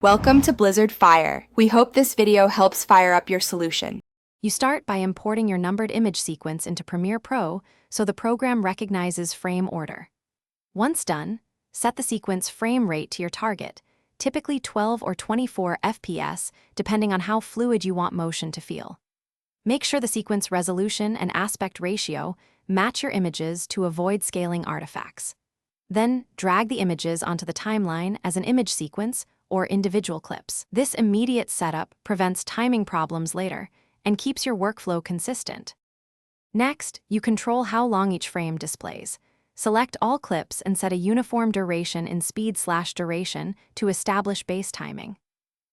Welcome to Blizzard Fire. We hope this video helps fire up your solution. You start by importing your numbered image sequence into Premiere Pro so the program recognizes frame order. Once done, set the sequence frame rate to your target, typically 12 or 24 FPS, depending on how fluid you want motion to feel. Make sure the sequence resolution and aspect ratio match your images to avoid scaling artifacts. Then, drag the images onto the timeline as an image sequence or individual clips. This immediate setup prevents timing problems later and keeps your workflow consistent. Next, you control how long each frame displays. Select all clips and set a uniform duration in speed/duration to establish base timing.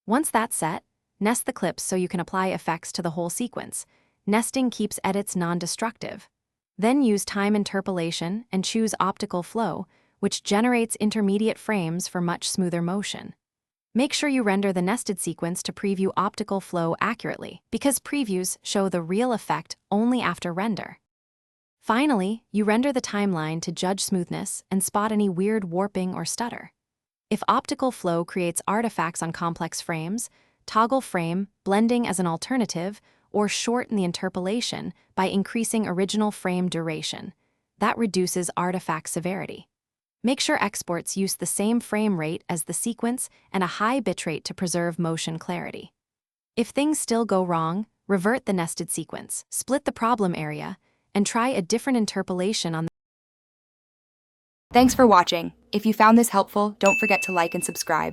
Once that's set, nest the clips so you can apply effects to the whole sequence. Nesting keeps edits non-destructive. Then use time interpolation and choose optical flow, which generates intermediate frames for much smoother motion. Make sure you render the nested sequence to preview optical flow accurately, because previews show the real effect only after render. Finally, you render the timeline to judge smoothness and spot any weird warping or stutter. If optical flow creates artifacts on complex frames, toggle frame blending as an alternative, or shorten the interpolation by increasing original frame duration. That reduces artifact severity. Make sure exports use the same frame rate as the sequence and a high bitrate to preserve motion clarity. If things still go wrong, revert the nested sequence, split the problem area, and try a different interpolation on the. Thanks for watching. If you found this helpful, don't forget to like and subscribe.